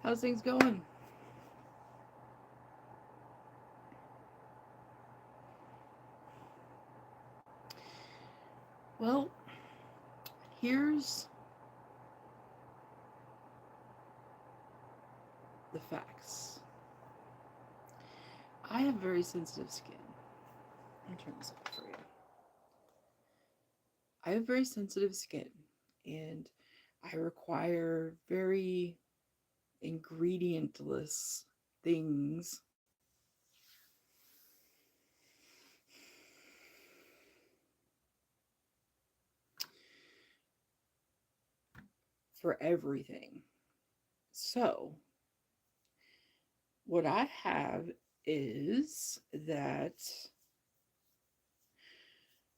How's things going? Well, here's the facts. I have very sensitive skin. Let me turn this off for you. I have very sensitive skin, and I require very ingredientless things for everything. So, what I have is that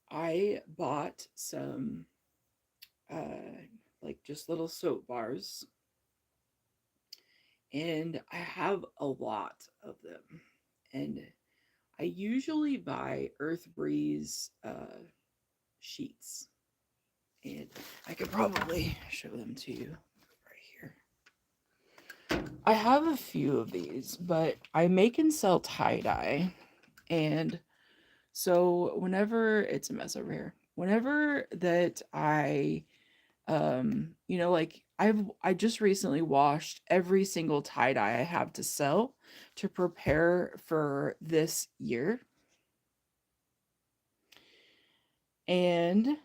I bought some like just little soap bars, and I have a lot of them. And I usually buy Earth Breeze sheets, and I could probably show them to you right here. I have a few of these, but I make and sell tie dye, and so whenever it's a mess over here, whenever that like I just recently washed every single tie dye I have to sell to prepare for this year. And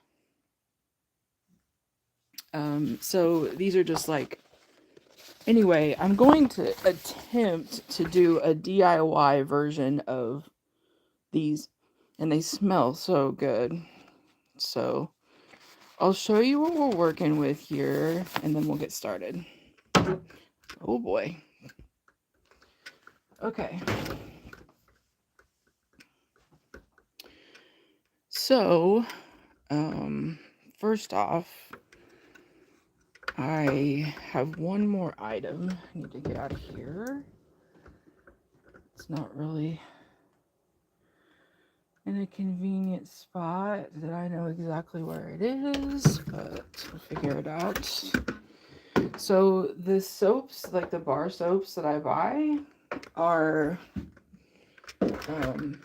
so these are just like, anyway, I'm going to attempt to do a DIY version of these, and they smell so good. So I'll show you what we're working with here, and then we'll get started. Oh boy. Okay. So, first off, I have one more item I need to get out of here. It's not really in a convenient spot that I know exactly where it is, but we'll figure it out. So the soaps, like the bar soaps that I buy, are um,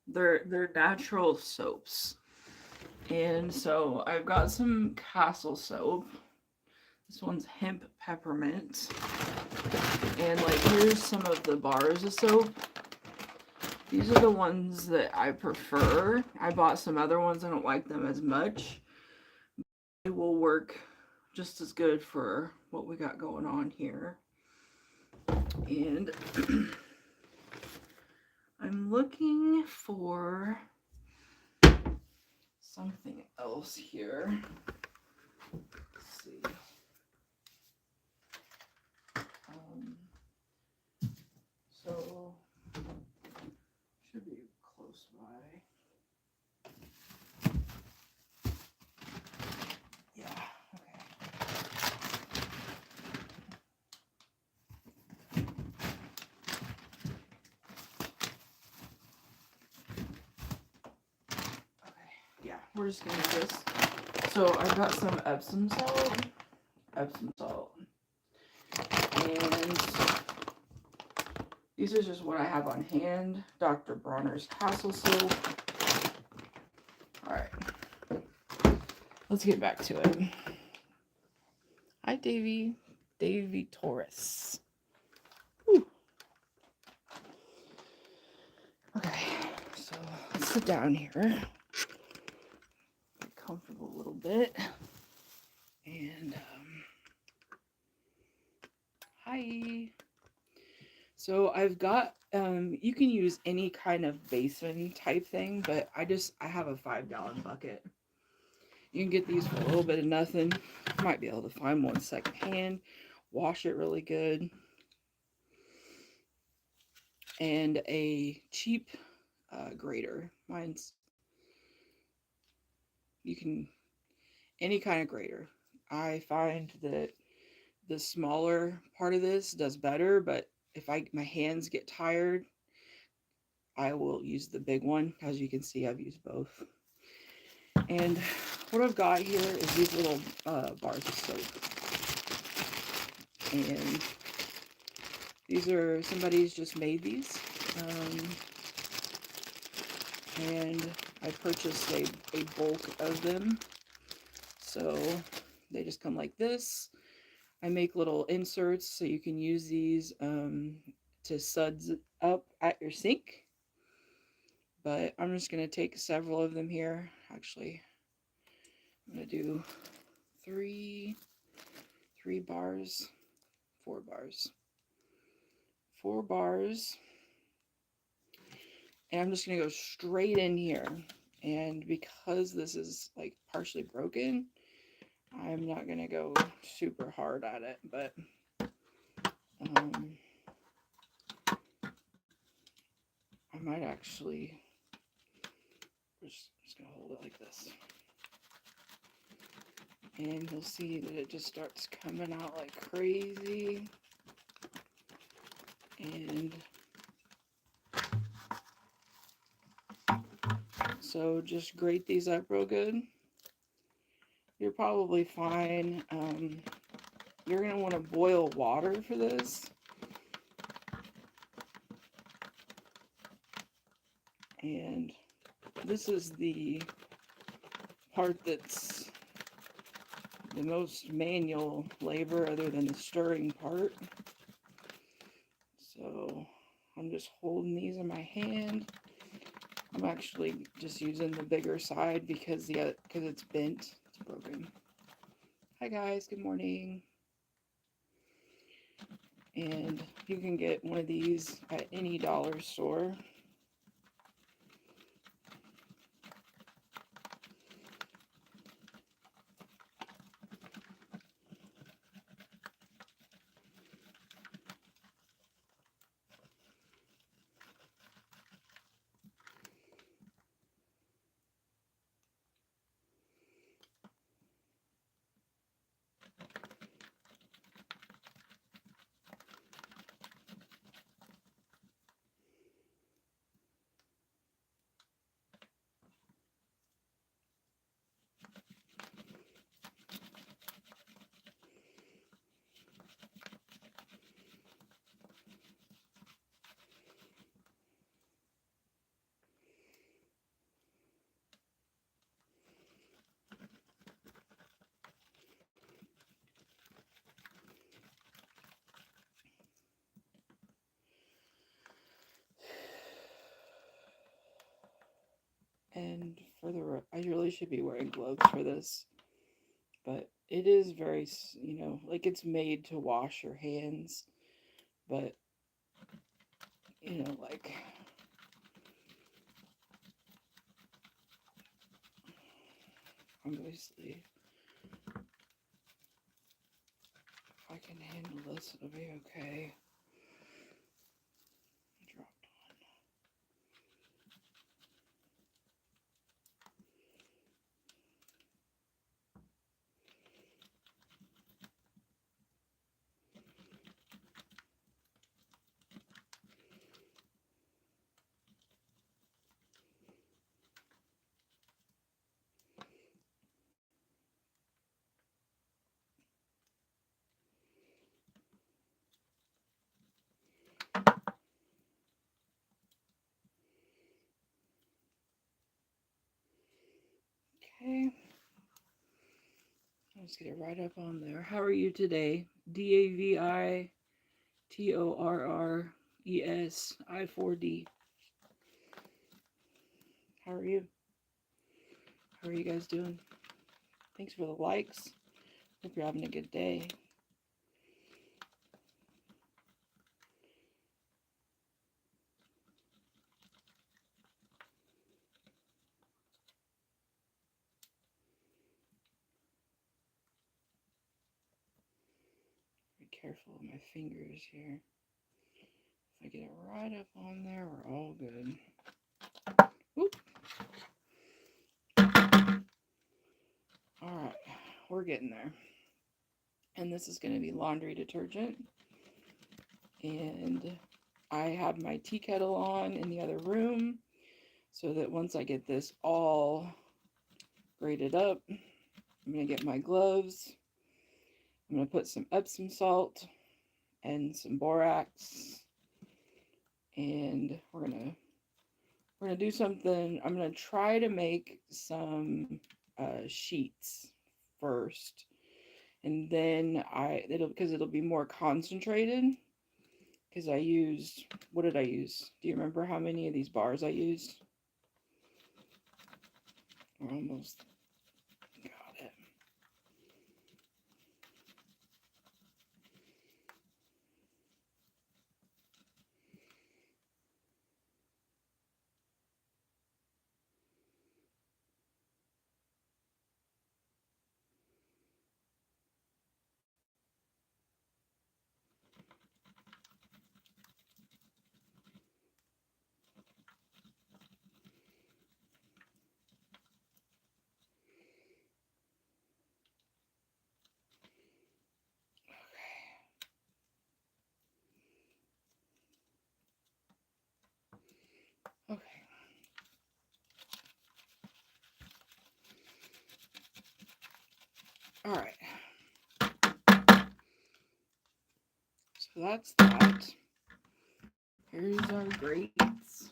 they're natural soaps. And so I've got some Castle soap. This one's hemp peppermint. And like here's some of the bars of soap. These are the ones that I prefer. I bought some other ones. I don't like them as much. They will work just as good for what we got going on here. And I'm looking for something else here. Let's see. So should be close by. Yeah, okay. Okay, yeah, we're just gonna do this. So I've got some Epsom salt. And these are just what I have on hand. Dr. Bronner's Castle soap. Alright. Let's get back to it. Hi, Davy. Davy Torres. Whew. Okay, so let's sit down here. Get comfortable a little bit. And, hi. So I've got, you can use any kind of basin type thing, but I have a 5-gallon bucket. You can get these for a little bit of nothing. Might be able to find one secondhand. Wash it really good. And a cheap grater. Mine's, you can, any kind of grater. I find that the smaller part of this does better, but if my hands get tired, I will use the big one. As you can see, I've used both. And what I've got here is these little bars of soap. And these are, somebody's just made these. And I purchased a bulk of them. So they just come like this. I make little inserts so you can use these to suds up at your sink. But I'm just going to take several of them here. Actually, I'm going to do three bars, 4 bars. 4 bars. And I'm just going to go straight in here. And because this is like partially broken, I'm not going to go super hard at it. But I might actually just going to hold it like this. And you'll see that it just starts coming out like crazy. And so just grate these up real good. You're probably fine. You're going to want to boil water for this. And this is the part that's the most manual labor other than the stirring part. So I'm just holding these in my hand. I'm actually just using the bigger side because it's bent, it's broken. Hi guys, good morning. And you can get one of these at any dollar store. And I really should be wearing gloves for this, but it is very, like it's made to wash your hands, but, like, obviously, if I can handle this, it'll be okay. I dropped one. Okay. Let's get it right up on there. How are you today? DAVITORRESI4D. How are you? How are you guys doing? Thanks for the likes. Hope you're having a good day. Be careful with my fingers here. If I get it right up on there, we're all good. Whoop. Alright, we're getting there. And this is going to be laundry detergent. And I have my tea kettle on in the other room so that once I get this all grate it up. I'm going to get my gloves. I'm going to put some Epsom salt and some borax. And we're going to do something. I'm going to try to make some sheets first. And then it'll be more concentrated. Because I used, what did I use? Do you remember how many of these bars I used? I almost got it. Okay. All right. So that's that. Here's our grates.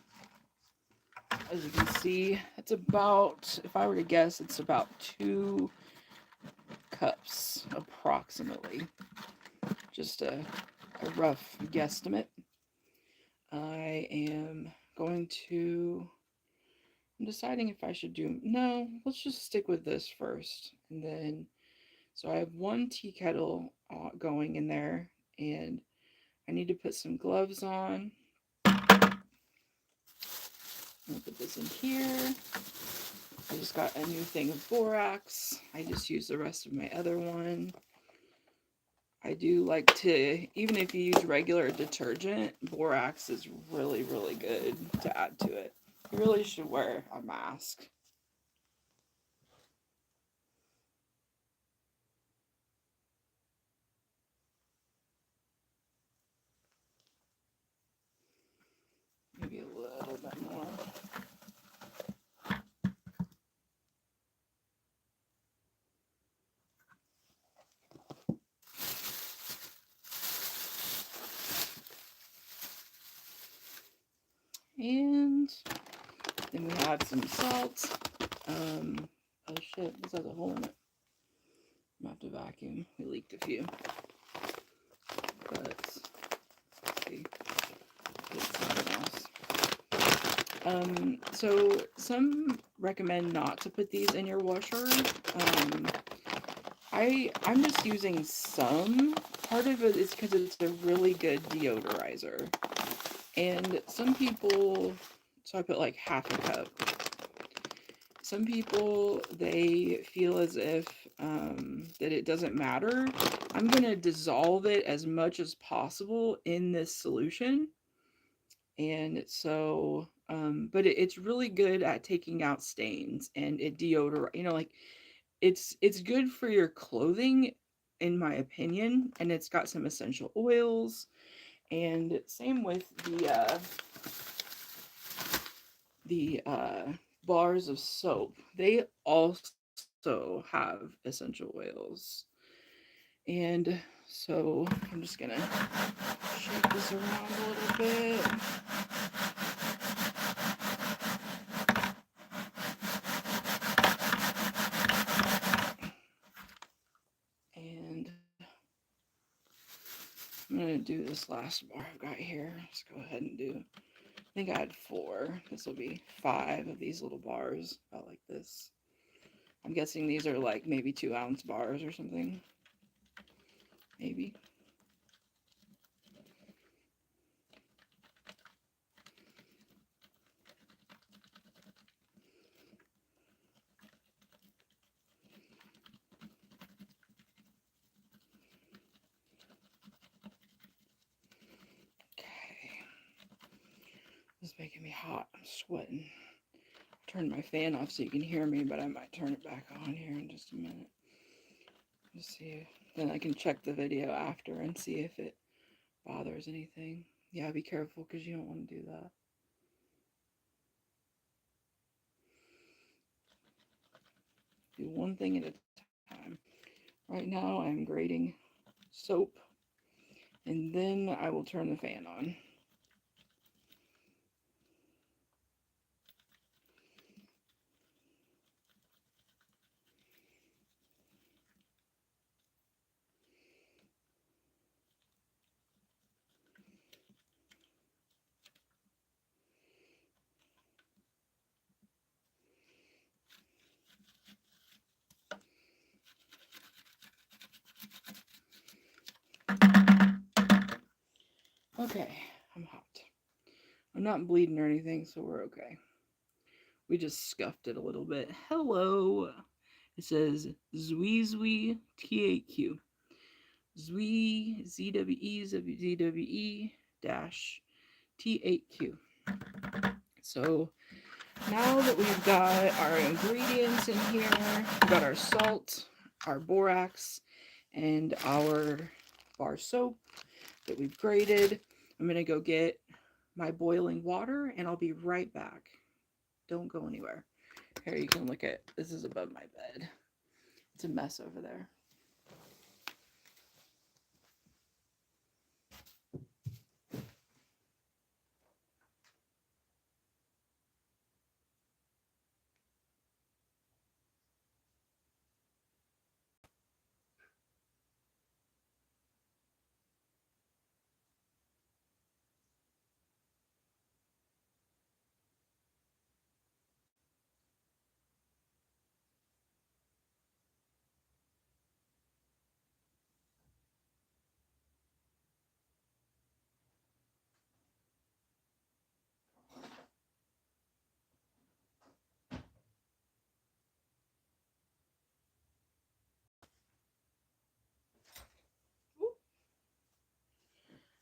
As you can see, it's about, if I were to guess, it's about 2 cups approximately. Just a rough guesstimate. I am going to, I'm deciding if I should do, no, let's just stick with this first. And then, so I have 1 tea kettle going in there, and I need to put some gloves on. I'll put this in here. I just got a new thing of borax. I just used the rest of my other one. I do like to, even if you use regular detergent, borax is really, really good to add to it. You really should wear a mask. Maybe a little bit more. And then we have some salt. Oh shit, this has a hole in it. I'm gonna have to vacuum. We leaked a few. But let's see. Get something else. So some recommend not to put these in your washer. I'm just using some. Part of it is because it's a really good deodorizer. And some people, so I put like half a cup. Some people, they feel as if that it doesn't matter. I'm going to dissolve it as much as possible in this solution. And so, but it's really good at taking out stains, and it deodorize, like it's good for your clothing, in my opinion, and it's got some essential oils. And same with the bars of soap. They also have essential oils. And so I'm just gonna shake this around a little bit. And I'm gonna do this last bar I've got here. Let's go ahead and do, I think I had 4. This will be 5 of these little bars, about like this. I'm guessing these are like maybe 2-ounce bars or something. Maybe. Okay. This is making me hot. I'm sweating. Turn my fan off so you can hear me, but I might turn it back on here in just a minute. Just see. Then I can check the video after and see if it bothers anything. Yeah, be careful because you don't want to do that. do one thing at a time. Right now I'm grating soap, and then I will turn the fan on. Okay, I'm hot. I'm not bleeding or anything, so we're okay. We just scuffed it a little bit. Hello. It says Zwee TAQ. Zwe ZWE dash TAQ. So now that we've got our ingredients in here, we've got our salt, our borax, and our bar soap that we've grated. I'm gonna go get my boiling water and I'll be right back. Don't go anywhere. Here, you can look at, this is above my bed. It's a mess over there.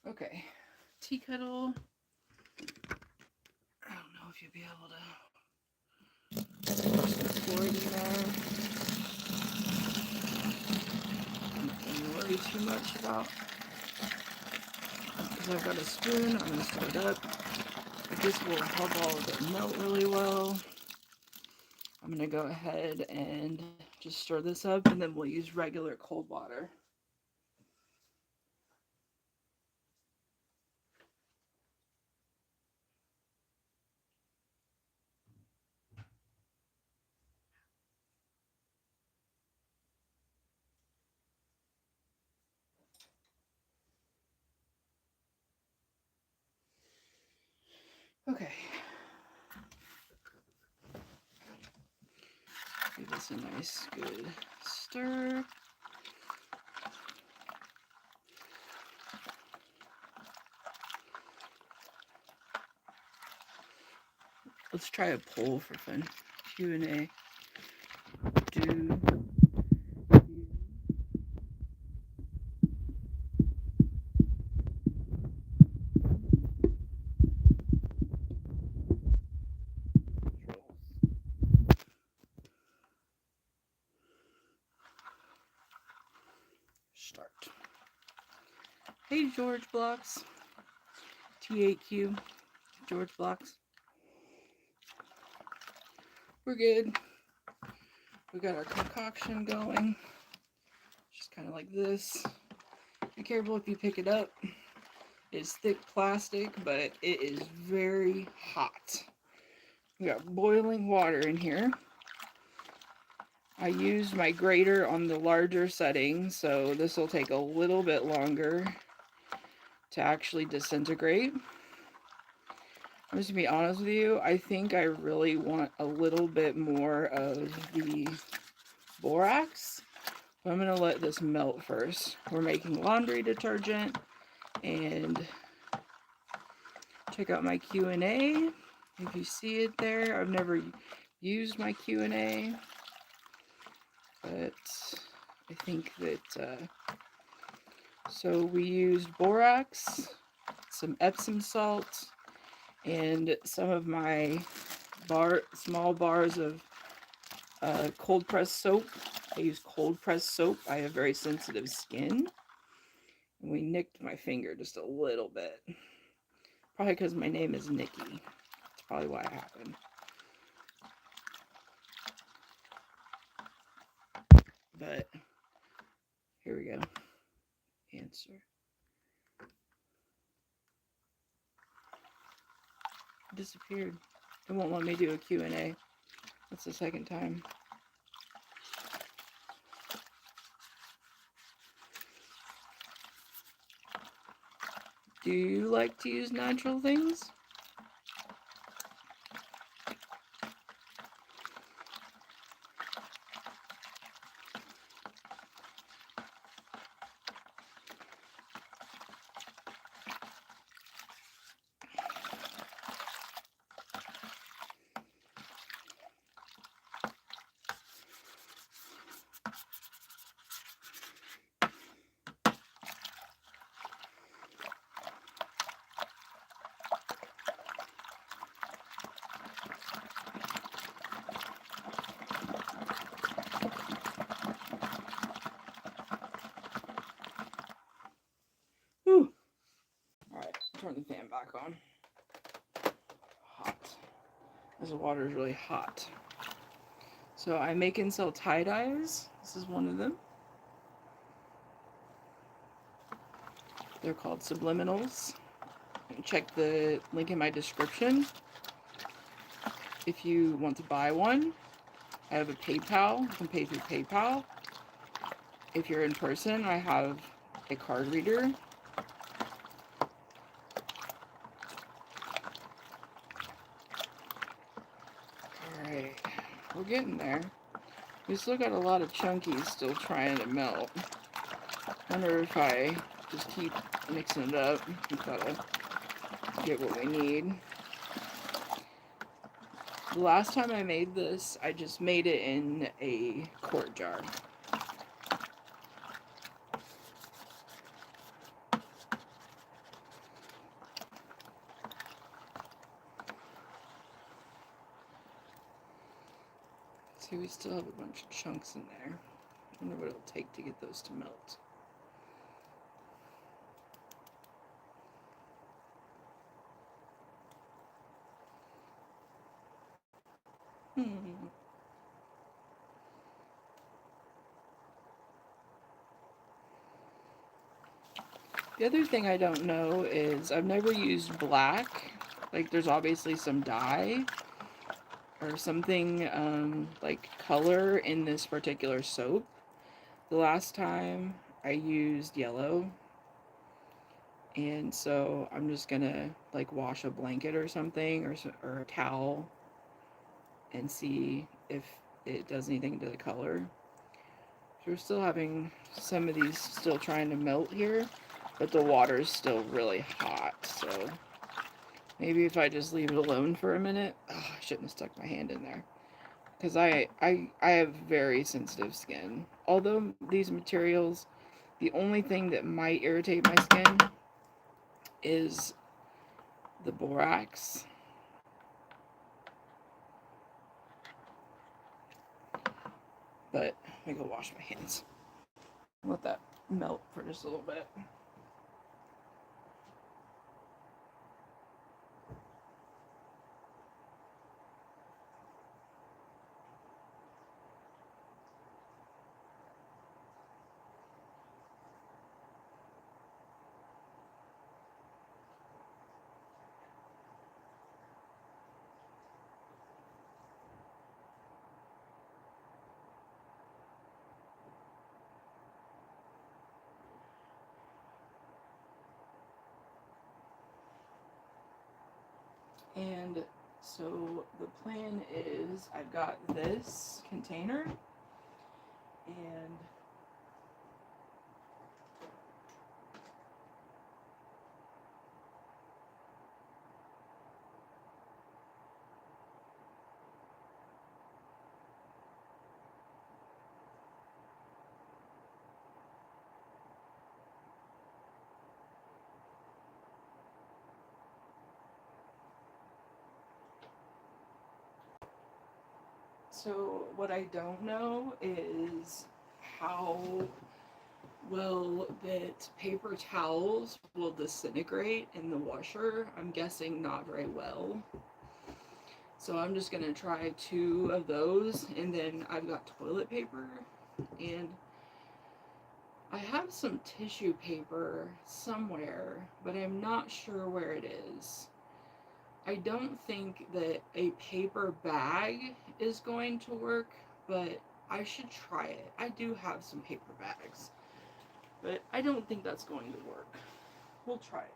Okay, tea kettle. I don't know if you'll be able to pour it in there. Don't worry too much about, because I've got a spoon. I'm going to stir it up. This will help all of it melt really well. I'm going to go ahead and just stir this up, and then we'll use regular cold water. Okay. Give this a nice, good stir. Let's try a poll for fun. Q&A. Do start. Hey, George Blocks. TAQ. George Blocks. We're good. We got our concoction going. Just kind of like this. Be careful if you pick it up. It's thick plastic, but it is very hot. We got boiling water in here. I used my grater on the larger setting, so this will take a little bit longer to actually disintegrate. I'm just gonna be honest with you, I think I really want a little bit more of the borax. So I'm gonna let this melt first. We're making laundry detergent, and check out my Q&A if you see it there. I've never used my Q&A, but I think that so we used borax, some Epsom salt, and some of my small bars of cold pressed soap. I use cold pressed soap. I have very sensitive skin. And we nicked my finger just a little bit. Probably because my name is Nikki. That's probably why it happened. but here we go. Answer. Disappeared. It won't let me do a Q&A. That's the second time. Do you like to use natural things? Whew. Alright, turn the fan back on. Hot. This water is really hot. So I make and sell tie-dyes. This is one of them. They're called subliminals. Check the link in my description if you want to buy one. I have a PayPal. You can pay through PayPal. If you're in person, I have a card reader. Alright, we're getting there. We still got a lot of chunkies still trying to melt. Wonder if I just keep mixing it up. We gotta get what we need. The last time I made this, I just made it in a quart jar. See, we still have a bunch of chunks in there. I wonder what it'll take to get those to melt. The other thing I don't know is I've never used black. Like, there's obviously some dye or something like color in this particular soap. The last time I used yellow, and so I'm just gonna like wash a blanket or something or a towel and see if it does anything to the color. So we're still having some of these still trying to melt here, but the water's still really hot, so maybe if I just leave it alone for a minute. Oh, I shouldn't have stuck my hand in there, because I have very sensitive skin. Although these materials, the only thing that might irritate my skin is the borax. But let me go wash my hands. Let that melt for just a little bit. And so the plan is I've got this container, and so what I don't know is how well that paper towels will disintegrate in the washer. I'm guessing not very well. So I'm just gonna try 2 of those, and then I've got toilet paper. And I have some tissue paper somewhere, but I'm not sure where it is. I don't think that a paper bag is going to work, but I should try it. I do have some paper bags, but I don't think that's going to work. We'll try it.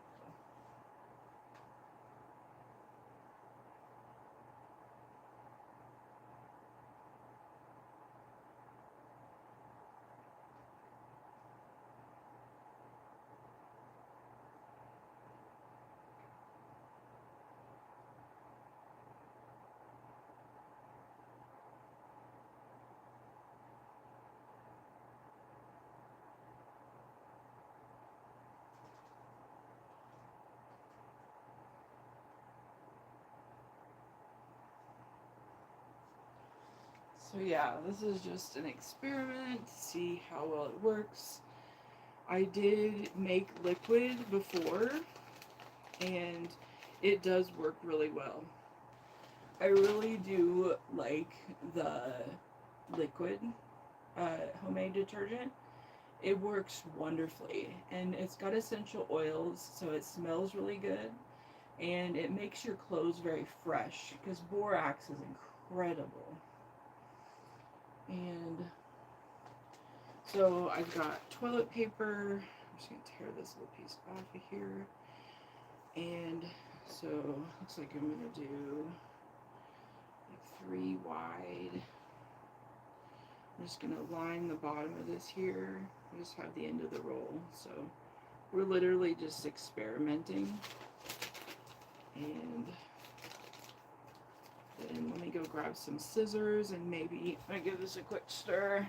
So yeah, this is just an experiment to see how well it works. I did make liquid before, and it does work really well. I really do like the liquid homemade detergent. It works wonderfully, and it's got essential oils, so it smells really good, and it makes your clothes very fresh because borax is incredible. And so I've got toilet paper. I'm just gonna tear this little piece off of here. And so looks like I'm gonna do like 3 wide. I'm just gonna line the bottom of this here. I just have the end of the roll. So we're literally just experimenting. And then let me go grab some scissors and maybe I give this a quick stir.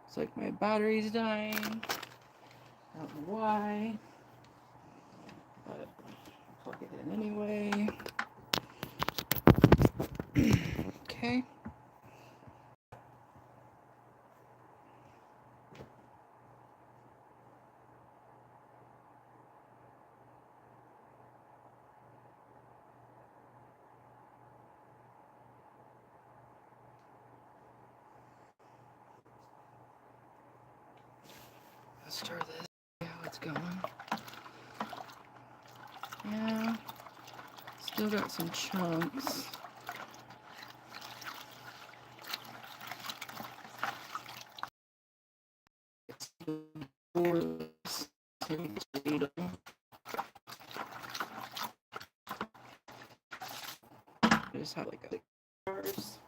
Looks like my battery's dying. I don't know why, but plug it in anyway. Okay. Let's stir this. See how it's going. Yeah. Still got some chunks. I just have like a bars.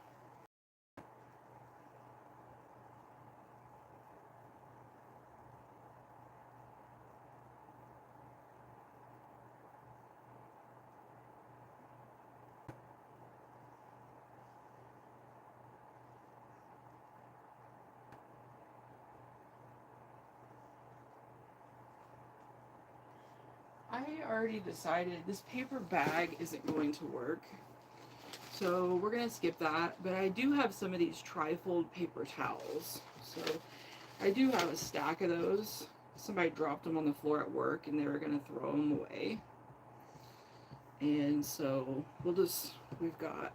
I already decided this paper bag isn't going to work. So we're going to skip that. But I do have some of these trifold paper towels. So I do have a stack of those. Somebody dropped them on the floor at work and they were going to throw them away. And so we've got,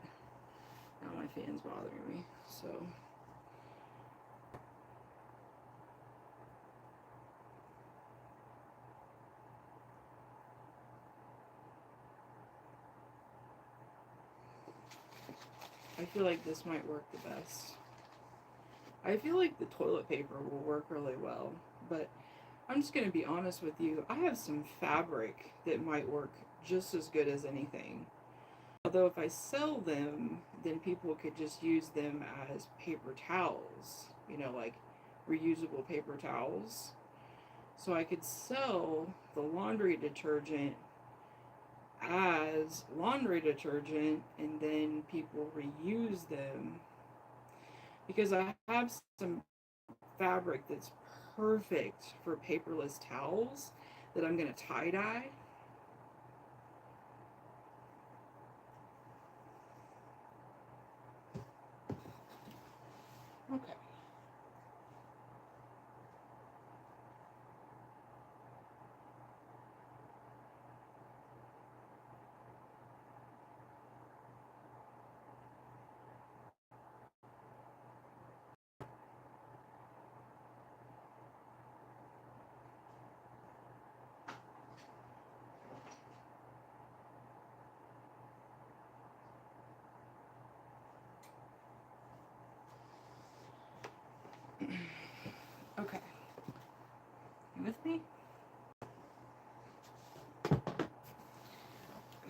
now my fan's bothering me. So I feel like this might work the best. I feel like the toilet paper will work really well, but I'm just going to be honest with you. I have some fabric that might work just as good as anything. Although if I sell them, then people could just use them as paper towels, like reusable paper towels. So I could sell the laundry detergent as laundry detergent and then people reuse them because I have some fabric that's perfect for paperless towels that I'm going to tie dye. Okay.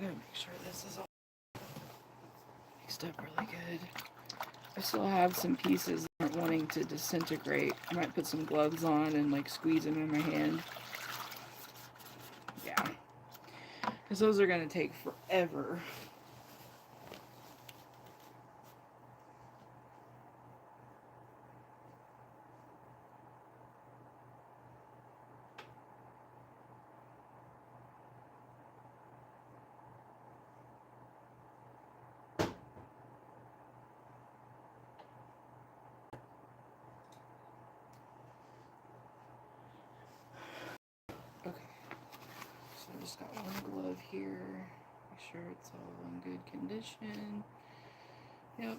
gotta make sure this is all mixed up really good. I still have some pieces that aren't wanting to disintegrate. I might put some gloves on and like squeeze them in my hand. Yeah. Because those are gonna take forever. Okay. So I just got one glove here. Make sure it's all in good condition. Yep.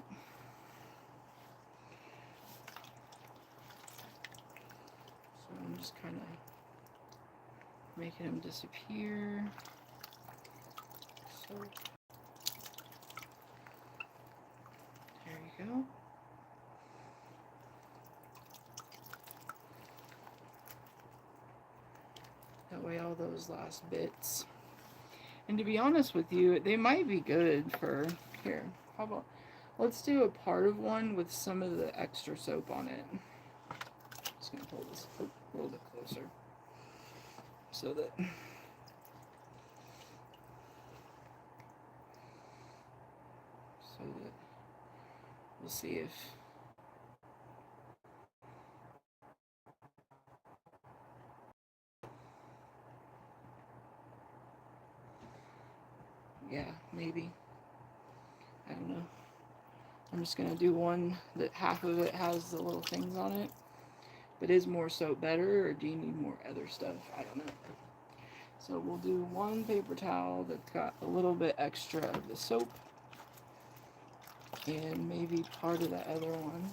So I'm just kind of making them disappear. So there you go. That way all those last bits. And to be honest with you, they might be good for, here, how about, let's do a part of one with some of the extra soap on it. Just gonna pull this a little bit closer so that we'll see if yeah, maybe. I don't know. I'm just gonna do one that half of it has the little things on it. But is more soap better, or do you need more other stuff? I don't know. So we'll do one paper towel that's got a little bit extra of the soap. And maybe part of the other one.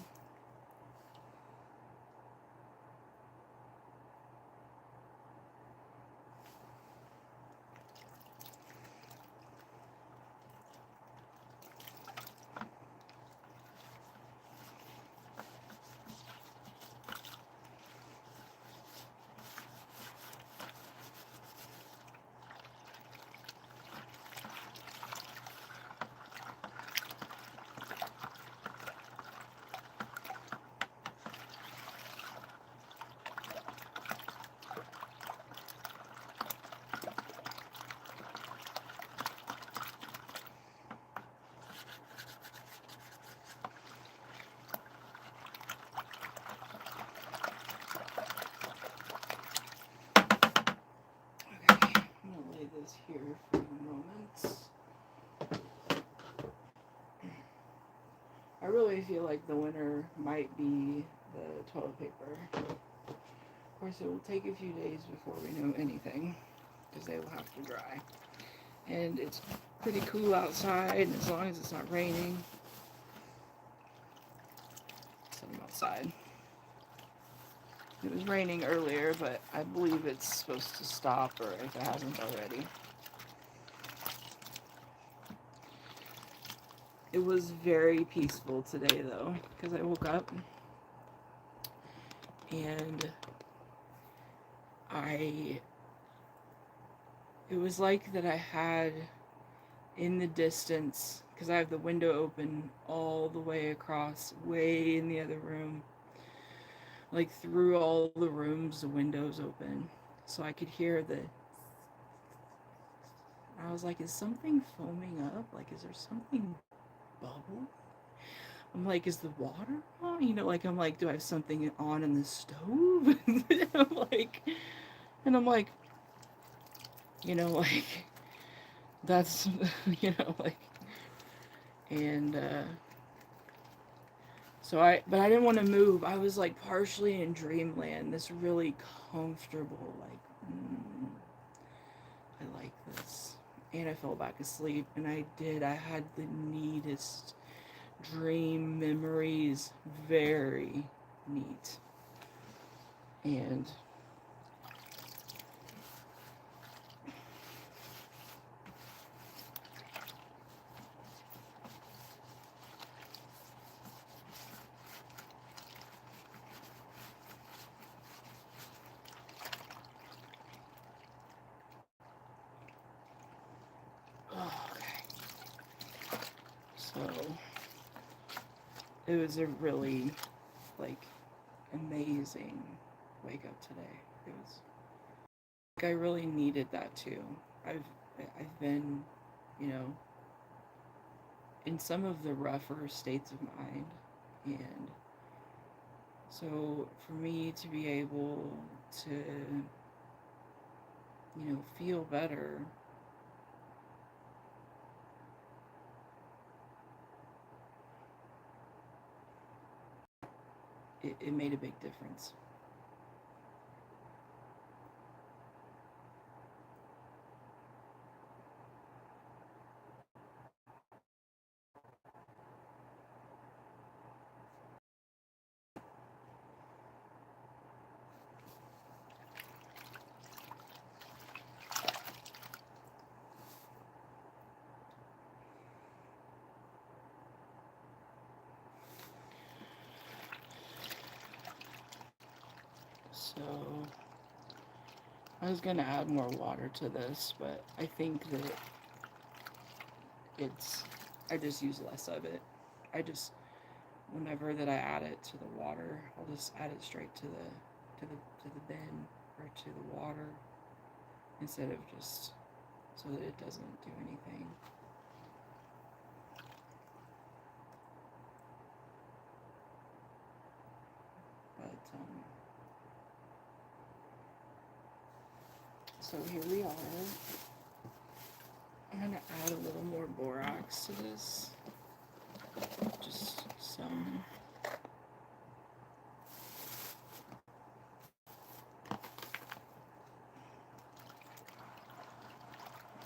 This here for a moment. I really feel like the winner might be the toilet paper. Of course, it will take a few days before we know anything, because they will have to dry. And it's pretty cool outside, as long as it's not raining. Set them outside. It was raining earlier, but I believe it's supposed to stop, or if it hasn't already. It was very peaceful today, though, because I woke up and it was like that I had in the distance, because I have the window open all the way across, way in the other room, like through all the rooms, the windows open, so I could hear I was like, is something foaming up? Like, is there something bubble? I'm like, is the water on? You know, like, I'm like, do I have something on in the stove? I'm like, you know, like, that's, you know, like, and, but I didn't want to move. I was, like, partially in dreamland, this really comfortable, like, I like this. And I fell back asleep, and I had the neatest dream memories, very neat. And oh, So it was a really like amazing wake up today. It was like I really needed that too. I've been, you know, in some of the rougher states of mind, and so for me to be able to, feel better, it made a big difference. So I was gonna add more water to this, but I think that it's I just use less of it. I just whenever that I add it to the water, I'll just add it straight to the bin or to the water instead of just so that it doesn't do anything. But so here we are. I'm gonna add a little more borax to this. Just some.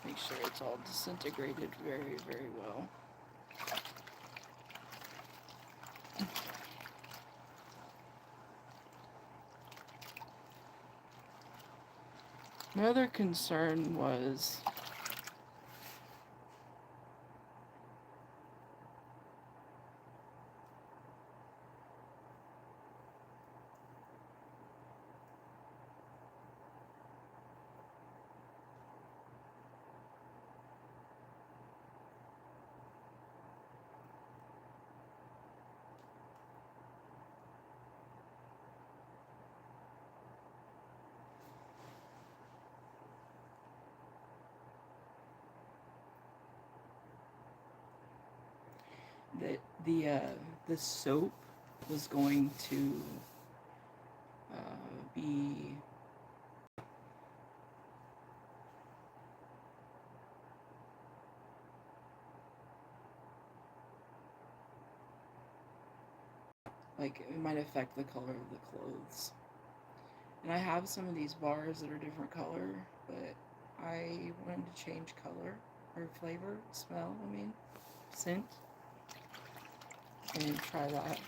Make sure it's all disintegrated very, very well. My other concern was that the soap was going to be like it might affect the color of the clothes. And I have some of these bars that are different color, but I wanted to change color or flavor, smell, scent, and try that.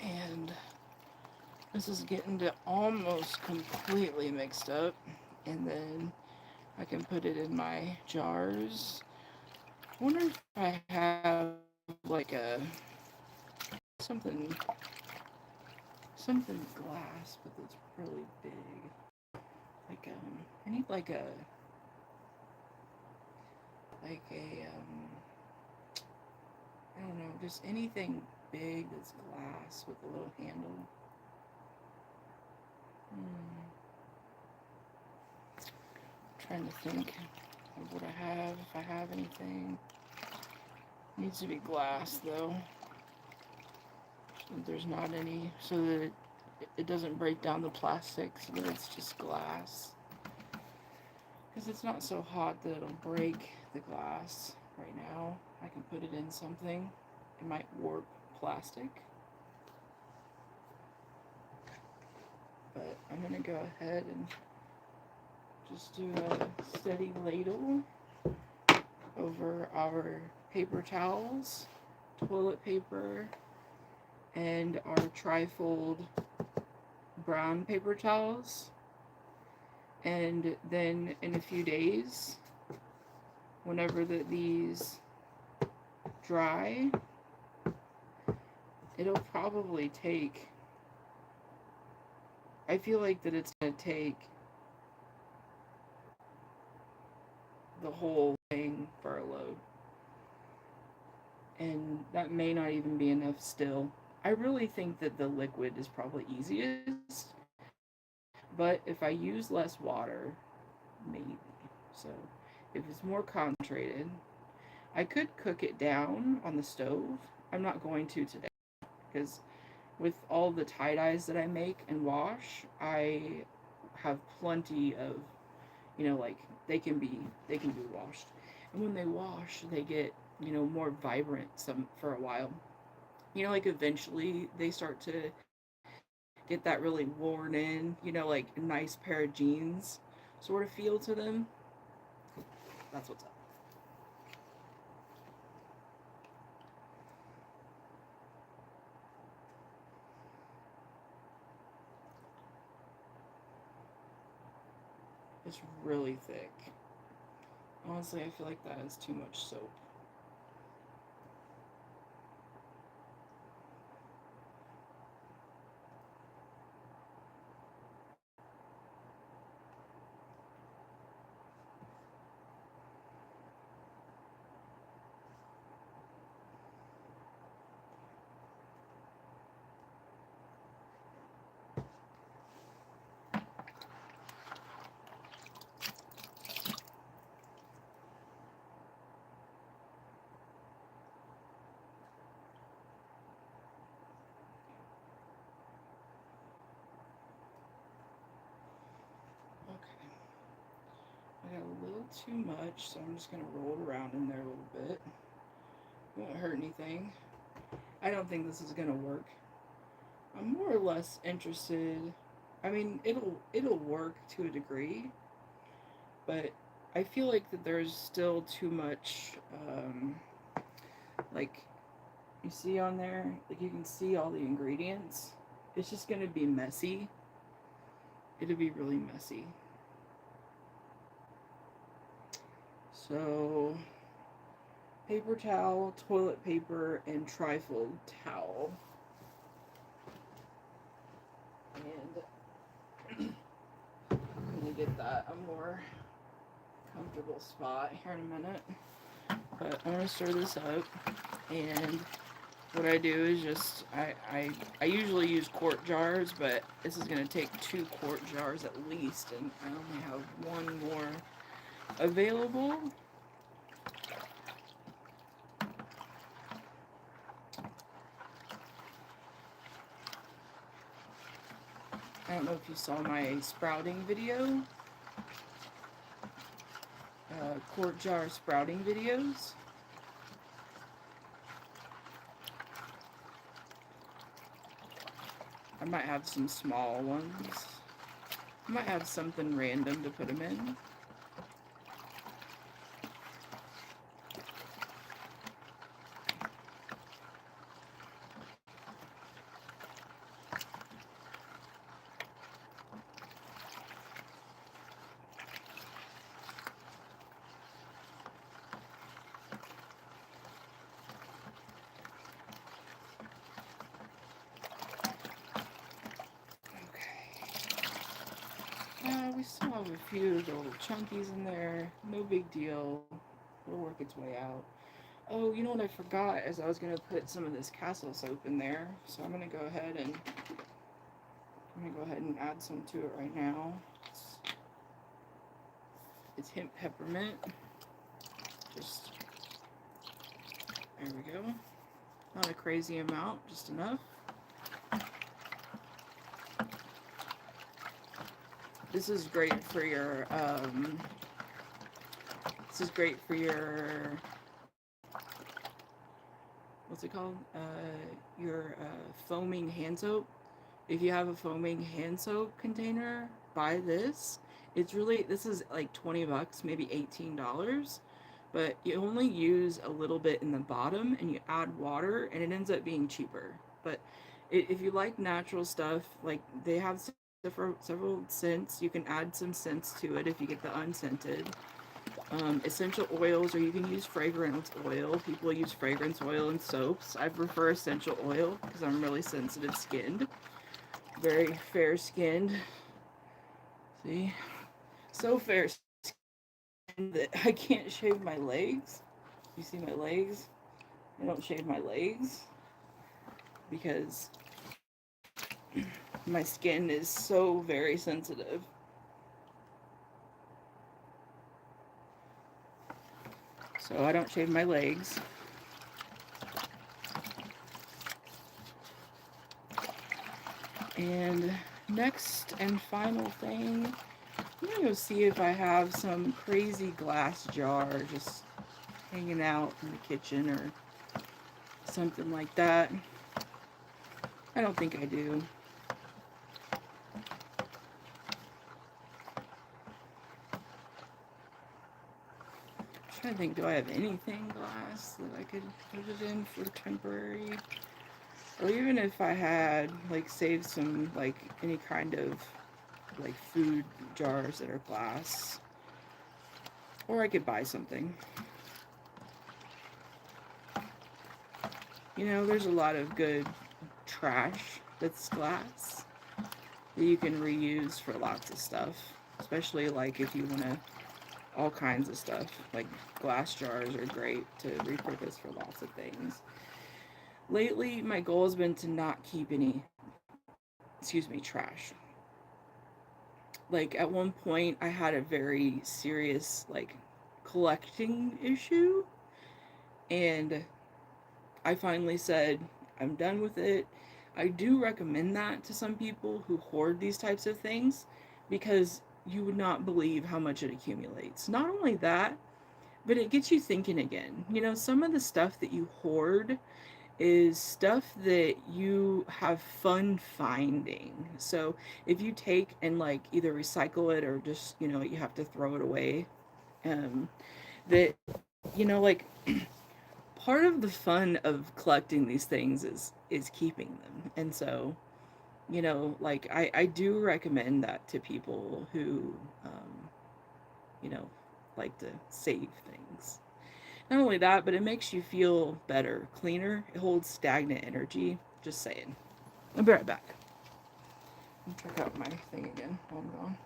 And this is getting to almost completely mixed up. And then I can put it in my jars. I wonder if I have like a something glass, but that's really big. Like I need like a I don't know, just anything big that's glass with a little handle. Trying to think of what I have, if I have anything. Needs to be glass though. So there's not any, so that it doesn't break down the plastic, so that it's just glass. Because it's not so hot that it'll break the glass. right now. I can put it in something. It might warp plastic. But I'm going to go ahead and just do a steady ladle over our paper towels, toilet paper, and our trifold brown paper towels. And then in a few days, whenever these dry, it'll probably take, I feel like that it's going to take the whole thing for a load. And that may not even be enough still. I really think that the liquid is probably easiest, but if I use less water, maybe. So if it's more concentrated, I could cook it down on the stove. I'm not going to today because with all the tie-dyes that I make and wash, I have plenty of, like they can be washed. And when they wash, they get, more vibrant for a while. Like eventually they start to get that really worn in, like a nice pair of jeans sort of feel to them. That's what's up. It's really thick. Honestly, I feel like that is too much soap. Okay. I got a little too much, so I'm just going to roll it around in there a little bit. Won't hurt anything. I don't think this is going to work. I'm more or less interested. I mean, it'll work to a degree, but I feel like that there's still too much, like, you see on there, like you can see all the ingredients. It's just going to be messy. It'll be really messy. So, paper towel, toilet paper, and trifold towel. And I'm going to get that a more comfortable spot here in a minute. But I'm going to stir this up. And what I do is just, I usually use quart jars, but this is going to take 2 quart jars at least. And I only have 1 more available. I don't know if you saw my sprouting video. Quart jar sprouting videos. I might have some small ones. I might have something random to put them in. We still have a few little chunkies in there. No big deal. It'll work its way out. Oh, you know what I forgot is I was going to put some of this castle soap in there. So I'm going to go ahead and add some to it right now. It's hemp peppermint. Just, there we go. Not a crazy amount, just enough. This is great for your what's it called? Your foaming hand soap. If you have a foaming hand soap container, buy this. This is like 20 bucks, maybe $18, but you only use a little bit in the bottom and you add water and it ends up being cheaper. But if you like natural stuff, like they have several scents, you can add some scents to it if you get the unscented. Essential oils, or you can use fragrance oil. People use fragrance oil in soaps. I prefer essential oil because I'm really sensitive skinned, very fair skinned. See, so fair skinned that I can't shave my legs. You see my legs? I don't shave my legs because my skin is so very sensitive. So I don't shave my legs. And next and final thing, I'm gonna go see if I have some crazy glass jar just hanging out in the kitchen or something like that. I don't think I do. I'm trying to think, do I have anything glass that I could put it in for temporary? Or even if I had, like, saved some, like, any kind of, like, food jars that are glass. Or I could buy something. You know, there's a lot of good trash that's glass that you can reuse for lots of stuff. Especially, like, if you want to, all kinds of stuff. Like, glass jars are great to repurpose for lots of things. Lately, my goal has been to not keep any, trash. Like, at one point, I had a very serious, like, collecting issue. And I finally said, I'm done with it. I do recommend that to some people who hoard these types of things because you would not believe how much it accumulates. Not only that, but it gets you thinking again. You know, some of the stuff that you hoard is stuff that you have fun finding. So if you take and like either recycle it or just, you know, you have to throw it away, that, you know, like part of the fun of collecting these things is keeping them. And so, you know, like I do recommend that to people who, you know, like to save things. Not only that, but it makes you feel better, cleaner. It holds stagnant energy. Just saying. I'll be right back. I'll check out my thing again while I'm gone.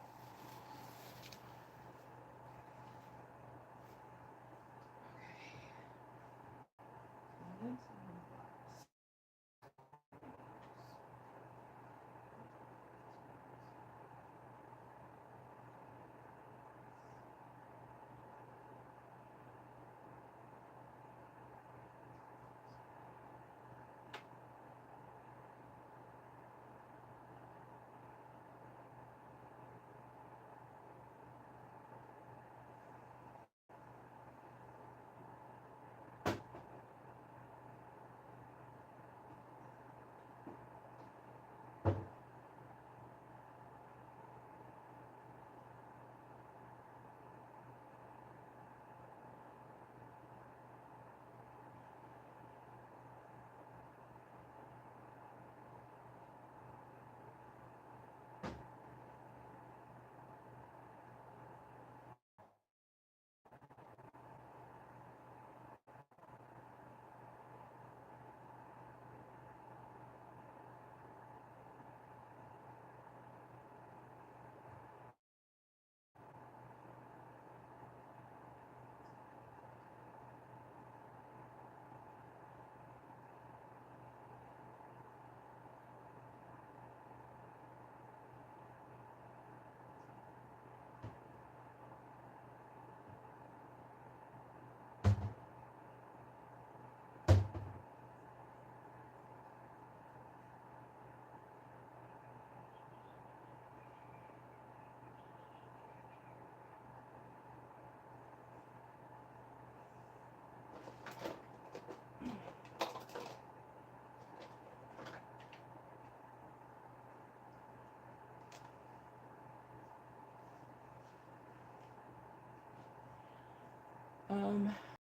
I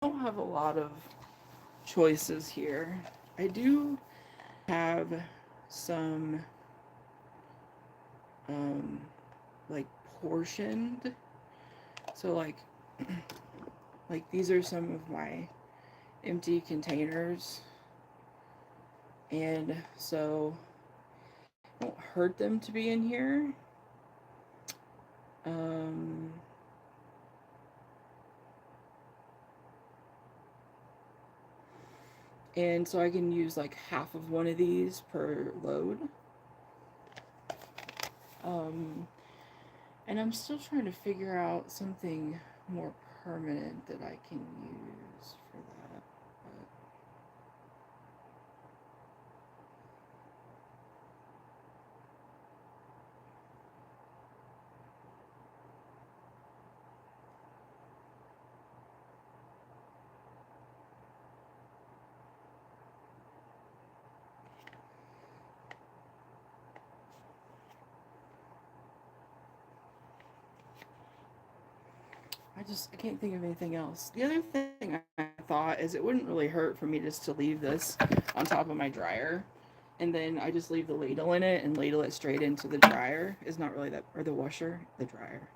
don't have a lot of choices here. I do have some um like portioned. So like these are some of my empty containers. And so it won't hurt them to be in here. Um and so I can use like half of one of these per load. Um And I'm still trying to figure out something more permanent that I can use for that. But I can't think of anything else. The other thing I thought is it wouldn't really hurt for me just to leave this on top of my dryer. And then I just leave the ladle in it and ladle it straight into the dryer. Is not really that, or the washer, the dryer.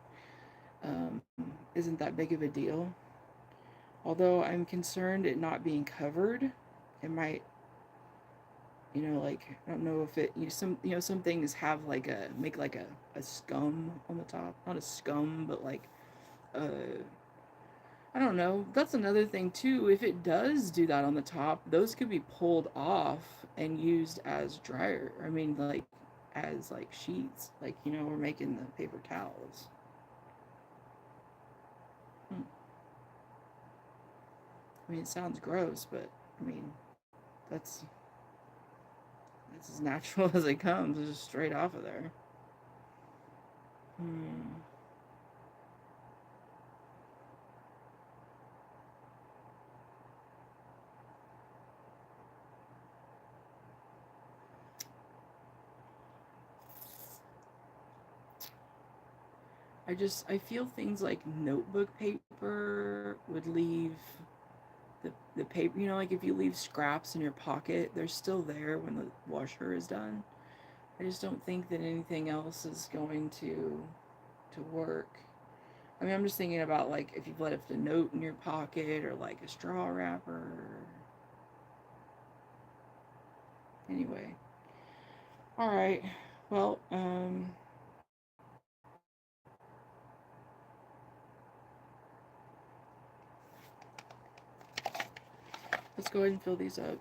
Isn't that big of a deal. Although I'm concerned it not being covered, it might, like I don't know if it, some things have like make like a scum on the top, not a scum, but like uh, I don't know. That's another thing too. If it does do that on the top, those could be pulled off and used as dryer. I mean, like as like sheets, like we're making the paper towels. Hmm. I mean, it sounds gross, but I mean, that's that's as natural as it comes. It's just straight off of there. Hmm. I feel things like notebook paper would leave the paper, like if you leave scraps in your pocket, they're still there when the washer is done. I just don't think that anything else is going to work. I mean, I'm just thinking about like if you've left a note in your pocket or like a straw wrapper. Anyway. All right. Well, let's go ahead and fill these up.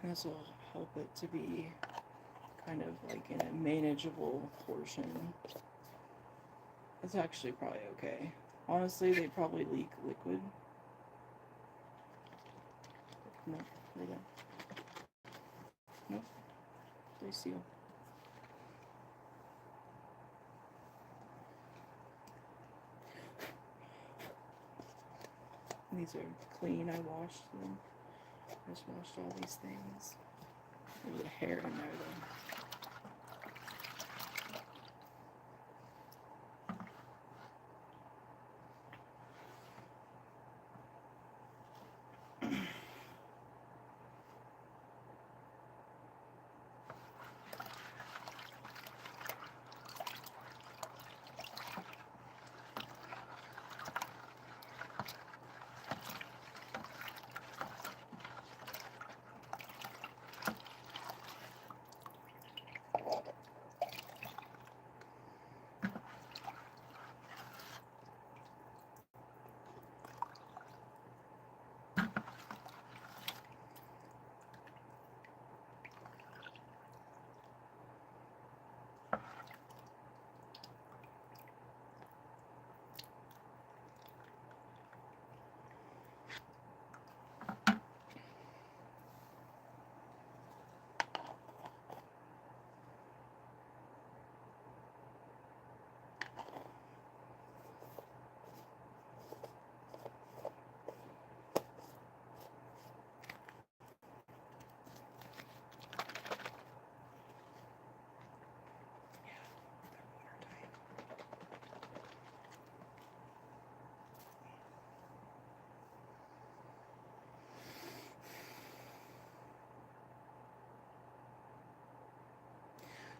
And this will help it to be kind of like in a manageable portion. It's actually probably okay. Honestly, they probably leak liquid. No, they don't. Nope, they seal. These are clean. I washed them. I just washed all these things. There's a hair in there though.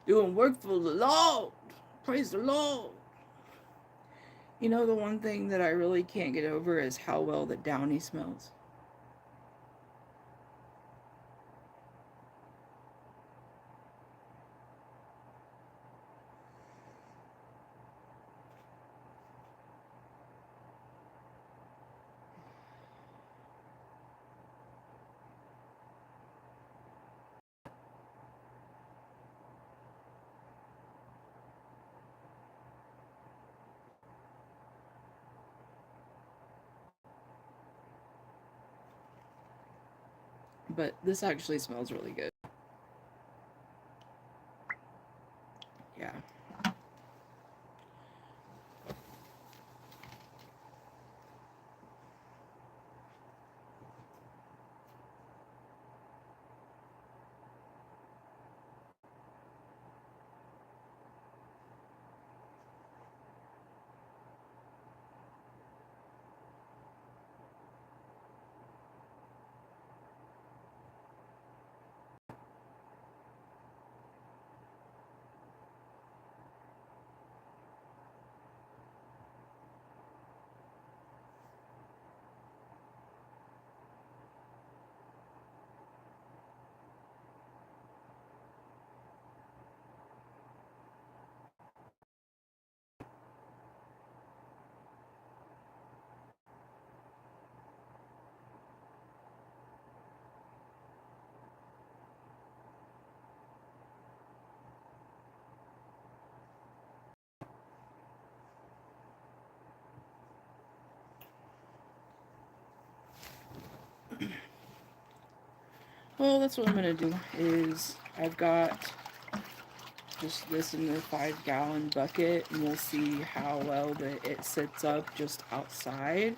doing work for the Lord. Praise the Lord. You know, the one thing that I really can't get over is how well the Downy smells. But this actually smells really good. Yeah. Well, that's what I'm gonna do. Is I've got just this in the 5 gallon bucket, and we'll see how well that it sits up just outside.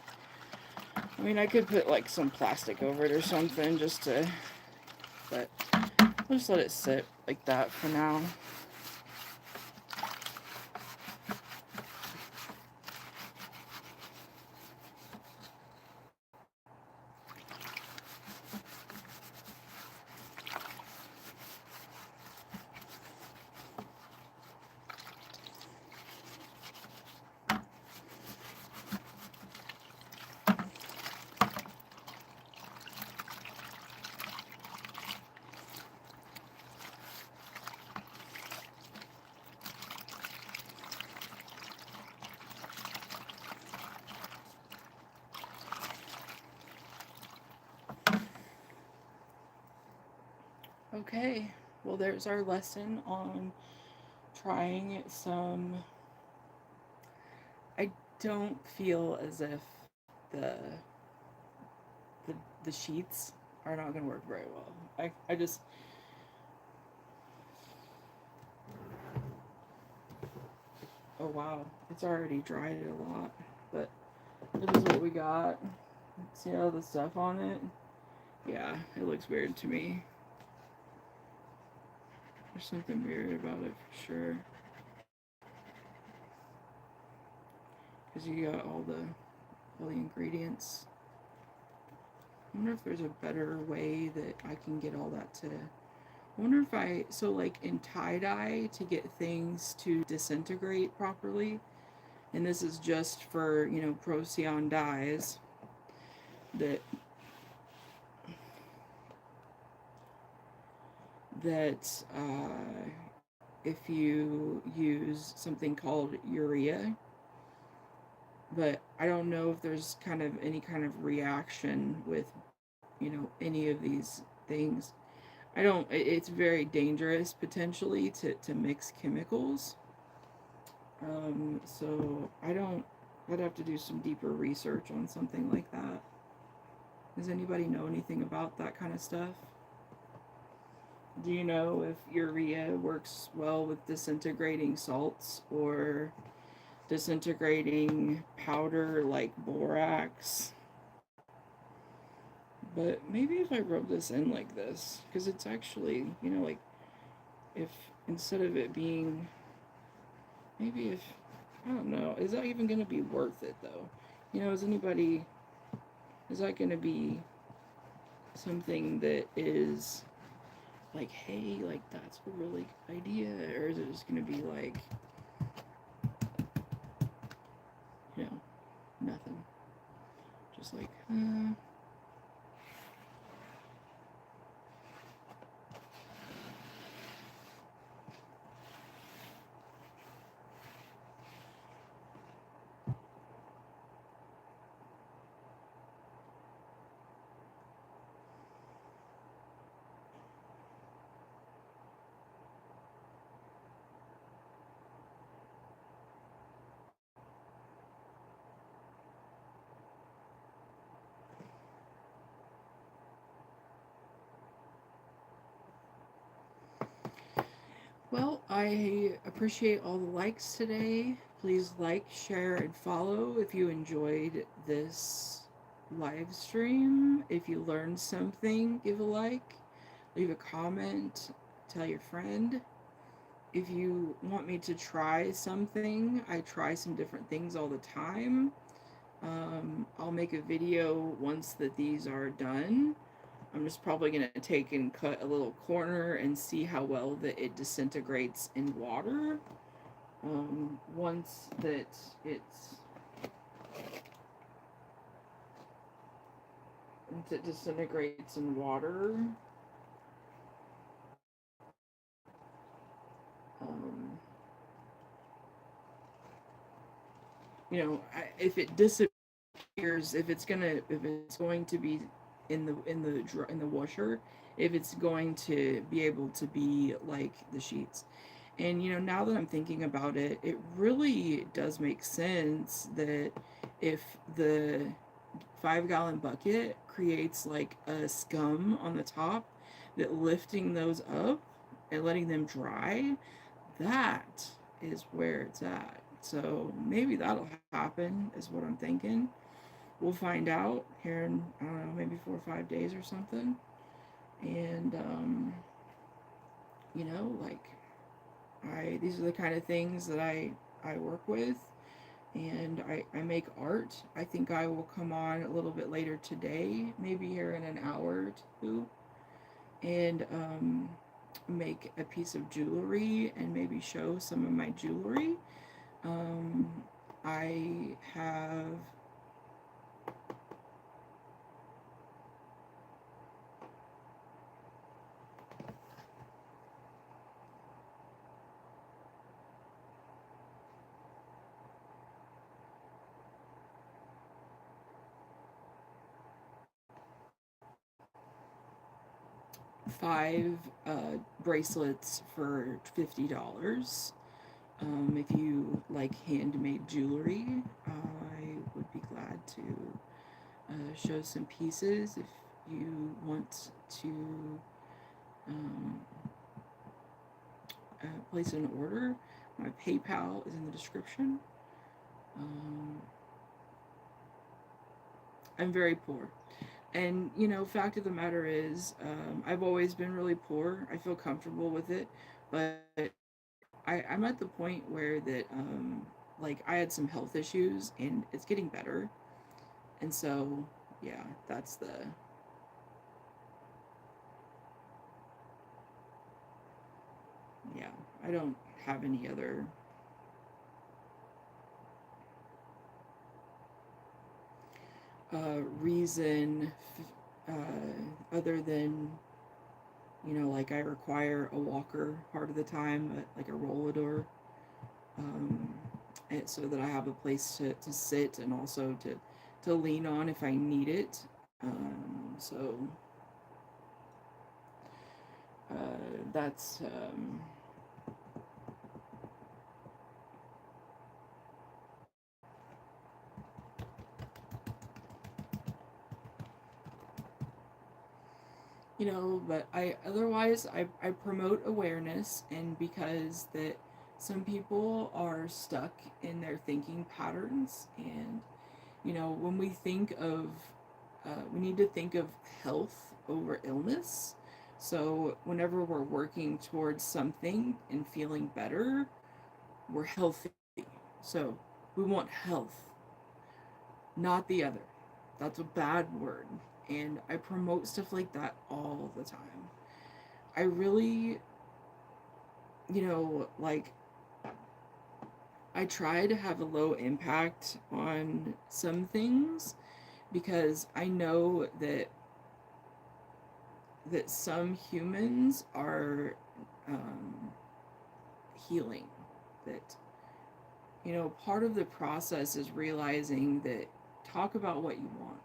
I mean, I could put like some plastic over it or something just to, but I'll just let it sit like that for now. Okay, well, there's our lesson on trying some. I don't feel as if the the, the sheets are not going to work very well. I just, oh wow, it's already dried a lot, but it is what we got. See all the stuff on it? Yeah, it looks weird to me. There's something weird about it for sure. Because you got all the ingredients. I wonder if there's a better way that I can get all that to. I wonder if so like in tie dye to get things to disintegrate properly, and this is just for, Procyon dyes, that if you use something called urea, but I don't know if there's kind of any kind of reaction with, any of these things. I don't, it's very dangerous potentially to mix chemicals. So I don't, I'd have to do some deeper research on something like that. Does anybody know anything about that kind of stuff? Do you know if urea works well with disintegrating salts or disintegrating powder like borax? But maybe if I rub this in like this, because it's actually, like if instead of it being, maybe if, I don't know, is that even going to be worth it though? Is that going to be something that is like, hey, like that's a really good idea, or is it just gonna be like, you know, nothing, just like, Well, I appreciate all the likes today. Please like, share, and follow if you enjoyed this live stream. If you learned something, give a like, leave a comment, tell your friend. If you want me to try something, I try some different things all the time. I'll make a video once that these are done. I'm just probably going to take and cut a little corner and see how well that it disintegrates in water. Once that it's once it disintegrates in water, um, if it disappears, if it's going to be in the washer, if it's going to be able to be like the sheets. And now that I'm thinking about it, it really does make sense that if the 5 gallon bucket creates like a scum on the top, that lifting those up and letting them dry, that is where it's at. So maybe that'll happen, is what I'm thinking. We'll find out here in, I don't know, maybe 4 or 5 days or something. And, like, these are the kind of things that I work with, and I make art. I think I will come on a little bit later today, maybe here in an hour or two, and make a piece of jewelry and maybe show some of my jewelry. Um, I have 5 bracelets for $50. If you like handmade jewelry, I would be glad to show some pieces. If you want to um, place an order, my PayPal is in the description. Um, I'm very poor. And, fact of the matter is, I've always been really poor. I feel comfortable with it. But I'm at the point where that, like, I had some health issues and it's getting better. And so, yeah, yeah, I don't have any other reason other than, like I require a walker part of the time, like a rollador, um, and so that I have a place to sit and also to lean on if I need it. So that's but I promote awareness, and because that some people are stuck in their thinking patterns, and when we think of we need to think of health over illness. So whenever we're working towards something and feeling better, we're healthy. So we want health, not the other. That's a bad word. And I promote stuff like that all the time. I really, like, I try to have a low impact on some things because I know that some humans are um, healing. That, part of the process is realizing that talk about what you want,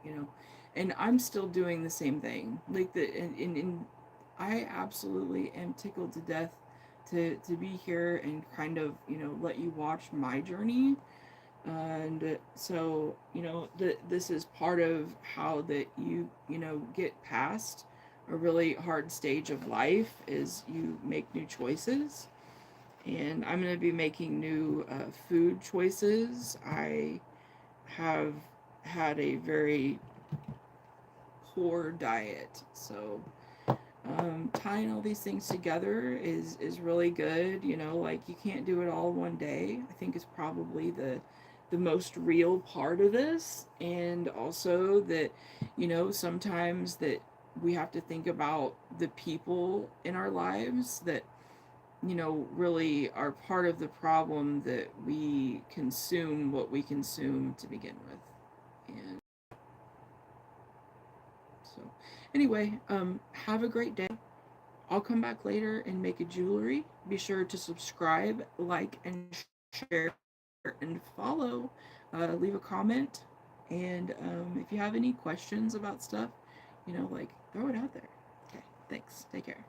you know, and I'm still doing the same thing. Like and I absolutely am tickled to death to be here and kind of let you watch my journey. And so this is part of how that you get past a really hard stage of life is you make new choices. And I'm going to be making new food choices. I have had a very poor diet, so tying all these things together is really good. Like, you can't do it all one day. I think is probably the most real part of this. And also that sometimes that we have to think about the people in our lives that really are part of the problem, that we consume what we consume to begin with. And so, anyway, have a great day. I'll come back later and make a jewelry. Be sure to subscribe, like, and share and follow. Leave a comment. And if you have any questions about stuff, like, throw it out there. Okay, thanks. Take care.